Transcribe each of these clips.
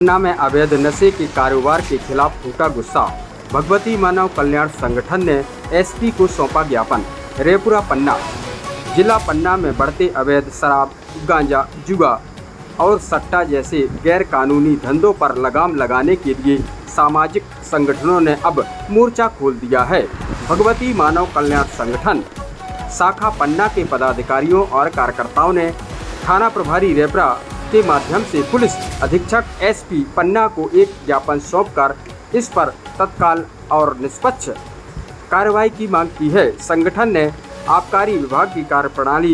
पन्ना में अवैध नशे के कारोबार के खिलाफ फूटा गुस्सा। भगवती मानव कल्याण संगठन ने एसपी को सौंपा ज्ञापन। रेपुरा पन्ना जिला पन्ना में बढ़ते अवैध शराब, गांजा, जुआ और सट्टा जैसे गैर कानूनी धंधों पर लगाम लगाने के लिए सामाजिक संगठनों ने अब मोर्चा खोल दिया है। भगवती मानव कल्याण संगठन शाखा पन्ना के पदाधिकारियों और कार्यकर्ताओं ने थाना प्रभारी रेपरा के माध्यम से पुलिस अधीक्षक एसपी पन्ना को एक ज्ञापन सौंपकर इस पर तत्काल और निष्पक्ष कार्रवाई की मांग की है। संगठन ने आबकारी विभाग की कार्यप्रणाली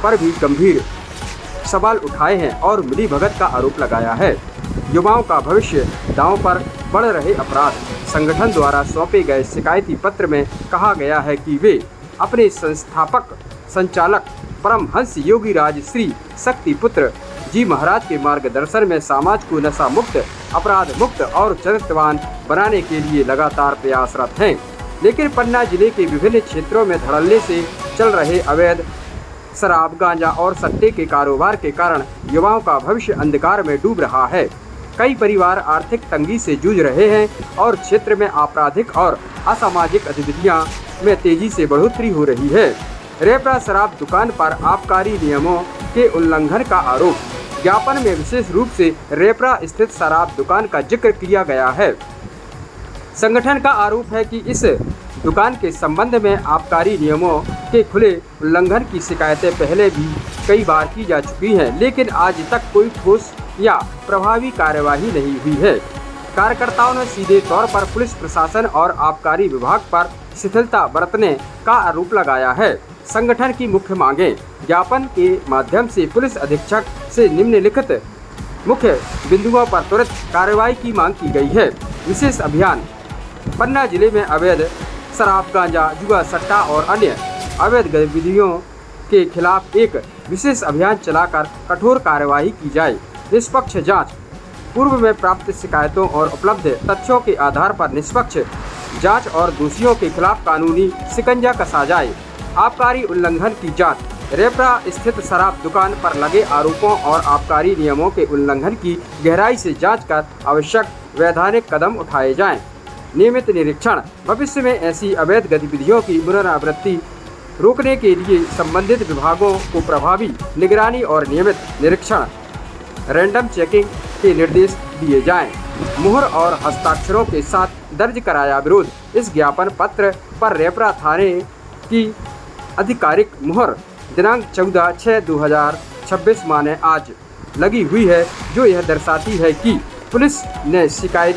पर भी गंभीर सवाल उठाए हैं और मिलीभगत का आरोप लगाया है। युवाओं का भविष्य दांव पर बढ़ रहे अपराध। संगठन द्वारा सौंपे गए शिकायती पत्र में कहा गया है कि वे अपने संस्थापक संचालक परमहंस योगी राज श्री शक्ति पुत्र जी महाराज के मार्गदर्शन में समाज को नशा मुक्त, अपराध मुक्त और चरित्रवान बनाने के लिए लगातार प्रयासरत हैं। लेकिन पन्ना जिले के विभिन्न क्षेत्रों में धड़ल्ले से चल रहे अवैध शराब, गांजा और सट्टे के कारोबार के कारण युवाओं का भविष्य अंधकार में डूब रहा है। कई परिवार आर्थिक तंगी से जूझ रहे हैं और क्षेत्र में आपराधिक और असामाजिक गतिविधियां में तेजी से बढ़ोतरी हो रही है। रेपरा शराब दुकान पर आबकारी नियमों के उल्लंघन का आरोप। ज्ञापन में विशेष रूप से रेपरा स्थित शराब दुकान का जिक्र किया गया है। संगठन का आरोप है कि इस दुकान के संबंध में आबकारी नियमों के खुले उल्लंघन की शिकायतें पहले भी कई बार की जा चुकी हैं, लेकिन आज तक कोई ठोस या प्रभावी कार्यवाही नहीं हुई है। कार्यकर्ताओं ने सीधे तौर पर पुलिस प्रशासन और आबकारी विभाग पर शिथिलता बरतने का आरोप लगाया है। संगठन की मुख्य मांगें। ज्ञापन के माध्यम से पुलिस अधीक्षक से निम्नलिखित मुख्य बिंदुओं पर त्वरित कार्रवाई की मांग की गई है। विशेष अभियान। पन्ना जिले में अवैध शराब, गांजा, जुआ, सट्टा और अन्य अवैध गतिविधियों के खिलाफ एक विशेष अभियान चलाकर कठोर कार्रवाई की जाए। निष्पक्ष जांच। पूर्व में प्राप्त शिकायतों और उपलब्ध तथ्यों के आधार पर निष्पक्ष जांच और दोषियों के खिलाफ कानूनी शिकंजा कसा जाए। आबकारी उल्लंघन की जांच। रेपरा स्थित शराब दुकान पर लगे आरोपों और आबकारी नियमों के उल्लंघन की गहराई से जांच कर आवश्यक वैधानिक कदम उठाए जाएं। नियमित निरीक्षण। भविष्य में ऐसी अवैध गतिविधियों की पुनरावृत्ति रोकने के लिए संबंधित विभागों को प्रभावी निगरानी और नियमित निरीक्षण, रैंडम चेकिंग के निर्देश दिए जाएं। मुहर और हस्ताक्षरों के साथ दर्ज कराया विरोध। इस ज्ञापन पत्र पर रेपरा थाने की आधिकारिक मुहर दिनांक 14/6/2026 माने आज लगी हुई है, जो यह दर्शाती है कि पुलिस ने शिकायत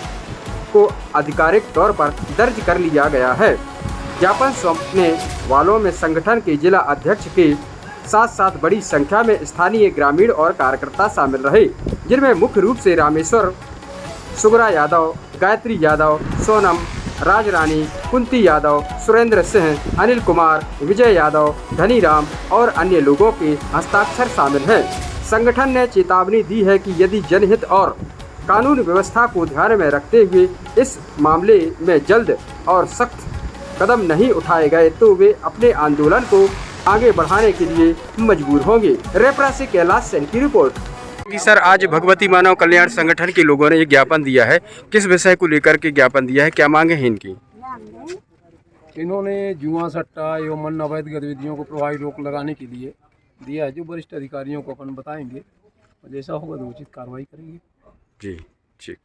को आधिकारिक तौर पर दर्ज कर लिया गया है। ज्ञापन सौंपने वालों में संगठन के जिला अध्यक्ष के साथ साथ बड़ी संख्या में स्थानीय ग्रामीण और कार्यकर्ता शामिल रहे, जिनमें मुख्य रूप से रामेश्वर, सुगरा यादव, गायत्री यादव, सोनम, राज रानी, कुंती यादव, सुरेंद्र सिंह, अनिल कुमार, विजय यादव, धनी राम और अन्य लोगों के हस्ताक्षर शामिल हैं। संगठन ने चेतावनी दी है कि यदि जनहित और कानून व्यवस्था को ध्यान में रखते हुए इस मामले में जल्द और सख्त कदम नहीं उठाए गए तो वे अपने आंदोलन को आगे बढ़ाने के लिए मजबूर होंगे। रेपरा से कैलाश सेन की रिपोर्ट। सर, आज भगवती मानव कल्याण संगठन के लोगों ने एक ज्ञापन दिया है। किस विषय को लेकर के ज्ञापन दिया है, क्या मांगे हैं इनकी? इन्होंने जुआ, सट्टा एवं अन्य अवैध गतिविधियों को प्रभावी रोक लगाने के लिए दिया है, जो वरिष्ठ अधिकारियों को अपन बताएंगे और जैसा होगा तो उचित कार्रवाई करेंगे। जी ठीक।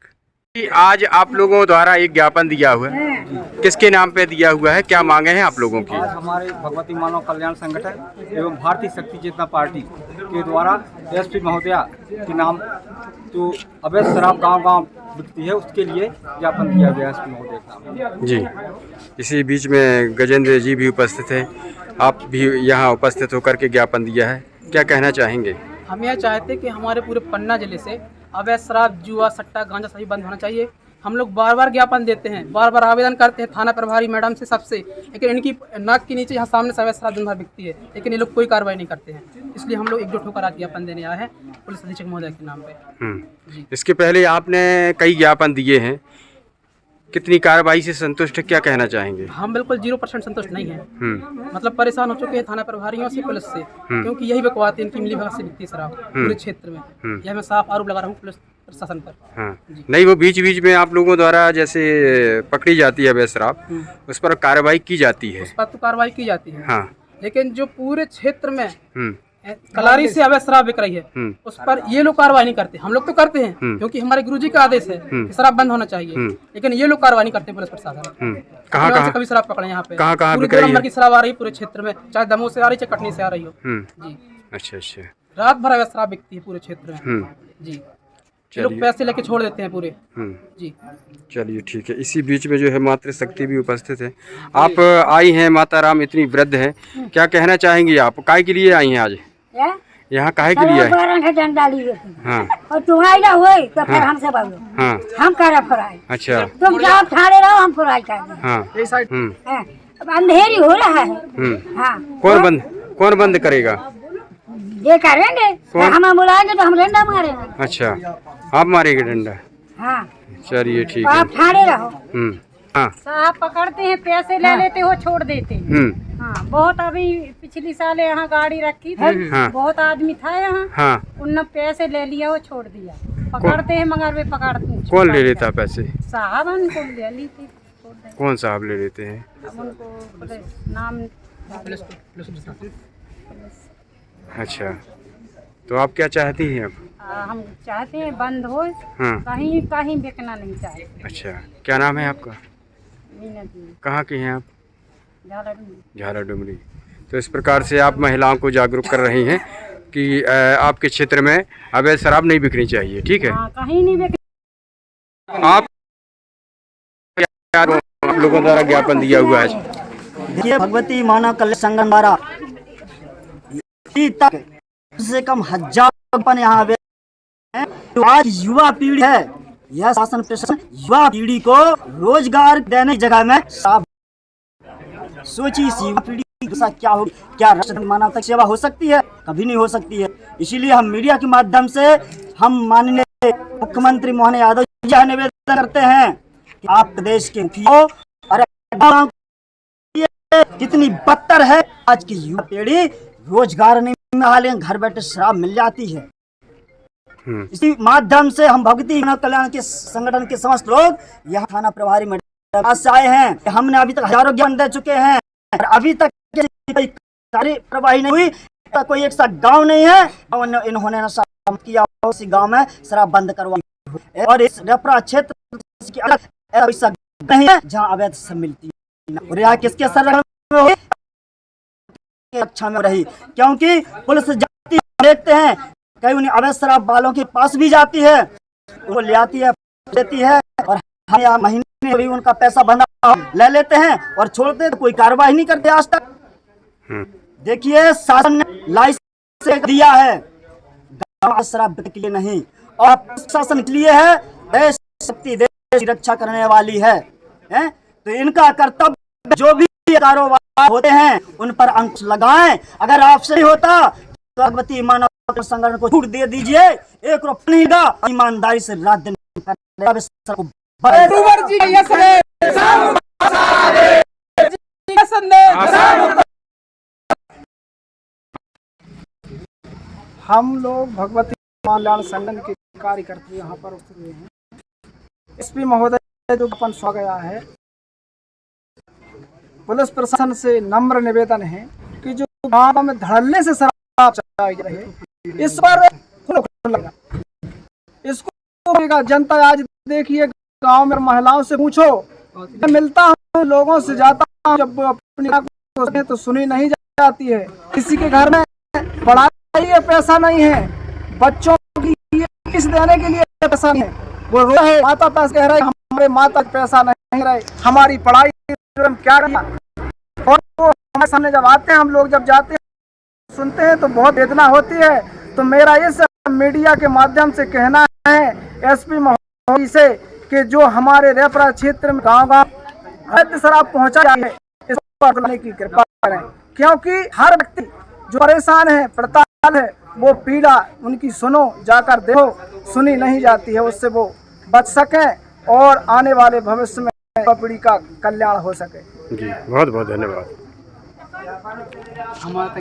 आज आप लोगों द्वारा एक ज्ञापन दिया हुआ है, किसके नाम पे दिया हुआ है, क्या मांगे हैं आप लोगों की? आज हमारे भगवती मानव कल्याण संगठन एवं भारतीय शक्ति चेतना पार्टी के द्वारा एसपी महोदया के नाम जो अवैध शराब गांव बिकती है उसके लिए ज्ञापन दिया गया एसपी महोदया के नाम जी। इसी बीच में गजेंद्र जी भी उपस्थित हैं, आप भी यहाँ उपस्थित होकर के ज्ञापन दिया है, क्या कहना चाहेंगे? हम यह चाहते कि हमारे पूरे पन्ना जिले से अवैध शराब, जुआ, सट्टा, गांजा सभी बंद होना चाहिए। हम लोग बार बार ज्ञापन देते हैं, बार बार आवेदन करते हैं थाना प्रभारी मैडम से, सबसे, लेकिन इनकी नाक के नीचे यहाँ सामने से अवैध शराब दिन भर बिकती है, लेकिन ये लोग कोई कार्रवाई नहीं करते हैं। इसलिए हम लोग एकजुट होकर आज ज्ञापन देने आए हैं पुलिस अधीक्षक महोदय के नाम पे। इसके पहले आपने कई ज्ञापन दिए हैं, कितनी कार्रवाई से संतुष्ट है, क्या कहना चाहेंगे? हम बिल्कुल 0% संतुष्ट नहीं है। मतलब परेशान हो चुके हैं थाना प्रभारियों से, पुलिस से, क्योंकि यही बकवाते इनकी मिलीभगत से बिकती है शराब पूरे क्षेत्र में। यह मैं साफ आरोप लगा रहा हूँ पुलिस प्रशासन पर। हाँ, नहीं वो बीच बीच में आप लोगों द्वारा जैसे पकड़ी जाती है अवैध शराब, उस पर कार्रवाई की जाती है। उस पर तो कार्रवाई की जाती है, हाँ। लेकिन जो पूरे क्षेत्र में कलारी से अवैध शराब बिक रही है उस पर ये लोग कार्रवाई नहीं करते। हम लोग तो करते हैं क्योंकि हमारे गुरुजी का आदेश है कि शराब बंद होना चाहिए, लेकिन ये लोग कार्रवाई नहीं करते पुलिस प्रशासन। कहाँ कभी शराब पकड़े यहाँ पे, कहाँ पूरी 2 नंबर की शराब आ रही है पूरे क्षेत्र में, चाहे दमोह से आ रही चाहे कटनी से आ रही हो जी। अच्छा, रात भर अवैध शराब बिकती है पूरे क्षेत्र में जी। ये लोग पैसे लेके छोड़ देते हैं पूरे जी। चलिए ठीक है। इसी बीच में जो है मातृ शक्ति भी उपस्थित है। आप आई हैं माता राम, इतनी वृद्ध है, क्या कहना चाहेंगी आप? काय के लिए आई हैं आज यहाँ? काहे के लिए है? डंडा लिए हाँ। और तुम्हारी ना हुई तो फिर हमसे बोलो। हाँ। हम करे फ्राई। अच्छा। तुम जाओ ठाड़े रहो, हम फ्राई करेंगे। हाँ। अब अंधेरी हो रहा है। हाँ। कौन बंद करेगा? ये करेंगे, हमें बुलाएंगे तो हम डंडा मारेंगे। अच्छा, आप मारेंगे डंडा? हाँ। चलिए ठीक तो है। आप ठाड़े रहो। हाँ। साहब पकड़ते हैं, पैसे ले लेते हो, छोड़ देते हैं। हाँ, बहुत अभी पिछली साल यहाँ गाड़ी रखी थी, बहुत आदमी था यहाँ। हाँ। उनने पैसे ले लिया और छोड़ दिया। पकड़ते हैं मगर वे पकड़ते हैं। कौन ले लेता पैसे? साहब उनको ले ली थी। कौन साहब ले लेते हैं? अब उनको पुलिस नाम। अच्छा, तो आप क्या चाहती हैं अब? हम चाहते हैं बंद हो। हाँ। कहीं कहीं बिकना नहीं चाहते। अच्छा, क्या नाम है आपका? मीना जी, कहाँ की हैं आप? झालाडुंगरी। झाला डुमरी। तो इस प्रकार से आप महिलाओं को जागरूक कर रही हैं कि आपके क्षेत्र में अवैध शराब नहीं बिकनी चाहिए, ठीक है? हाँ, कहीं नहीं बिक। आप लोगों द्वारा ज्ञापन दिया हुआ है। देखिए, भगवती मानव कल्याण संगठन द्वारा तक से कम 1000 यहाँ आवे हैं। तो आज युवा पीढ़ी है, यह शासन प्रशासन युवा पीढ़ी को रोजगार देने की जगह में शराब। सोचिए इस युवा पीढ़ी की दशा क्या होगी? क्या राष्ट्र मानव तक सेवा हो सकती है? कभी नहीं हो सकती है। इसीलिए हम मीडिया के माध्यम से हम माननीय मुख्यमंत्री मोहन यादव जी से निवेदन करते हैं कि आप प्रदेश के मुखिया और कितनी बदतर है आज की युवा पीढ़ी, रोजगार नहीं मिला, लेकिन घर बैठे शराब मिल जाती है। इसी माध्यम से हम भगवती मानव कल्याण के संगठन के समस्त लोग यहाँ थाना प्रभारी मैडम से आए हैं। हमने अभी तक हजारों ज्ञापन दे चुके हैं और अभी तक कोई कार्यवाही नहीं हुई। कोई एक सा गांव नहीं है इन्होंने नशा किया, उसी गांव में शराब बंद करवाई। और इस रेपरा क्षेत्र की अलग ऐसा नहीं है जहाँ अवैध शराब मिलती है। और यहाँ किसके सर रक्षा में रही, क्योंकि पुलिस जाती है, देखते हैं कहीं उन्हें अवैध शराब वालों के पास भी जाती है, वो ले आती है, देती है और हम महीने भी उनका पैसा बंधा ले लेते हैं और छोड़ते हैं, कोई कार्रवाई नहीं करते आज तक। देखिए, शासन ने लाइसेंस दिया है गांव शराब के लिए नहीं, और शासन के लिए है देश शक्ति, देश की रक्षा करने वाली है। तो इनका कर्तव्य जो भी कारोबार होते हैं उन पर अंकुश लगाएं। अगर आपसे नहीं होता तो भगवती मानव संगठन को छूट दे दीजिए, 1 रुपया नहीं देगा, ईमानदारी से रात दिन हम लोग भगवती कल्याण संगठन के कार्यकर्ता यहाँ पर उपस्थित हुए हैं। एसपी महोदय जो ज्ञापन सौंपा गया है, पुलिस प्रशासन से नम्र निवेदन है कि जो गांव में धड़ल्ले से शराब चलाई जा रही है, इस पर इसको जनता आज देखिए, गांव में महिलाओं से पूछो, मिलता हूँ लोगों से, जाता हूँ, जब अपनी तो सुनी नहीं जाती है। किसी के घर में पढ़ाई है, पैसा नहीं है, बच्चों की फीस देने के लिए पैसा नहीं है, वो रो रहे, माता पास कह रहे हमारे माता पैसा नहीं रहे, हमारी पढ़ाई क्या रहा। और वो हमारे सामने जब आते हैं, हम लोग जब जाते हैं सुनते हैं तो बहुत वेदना होती है। तो मेरा इस मीडिया के माध्यम से कहना है एसपी महोदय से कि जो हमारे रेपरा क्षेत्र में गांव-गांव अवैध शराब पहुंचा है, इस पर करने की कृपा करें, क्योंकि हर व्यक्ति जो परेशान है, पड़ताल है, वो पीड़ा उनकी सुनो, जाकर देखो, सुनी नहीं जाती है, उससे वो बच सकें और आने वाले भविष्य में पीढ़ी का कल्याण हो सके। जी, बहुत बहुत धन्यवाद। हमारे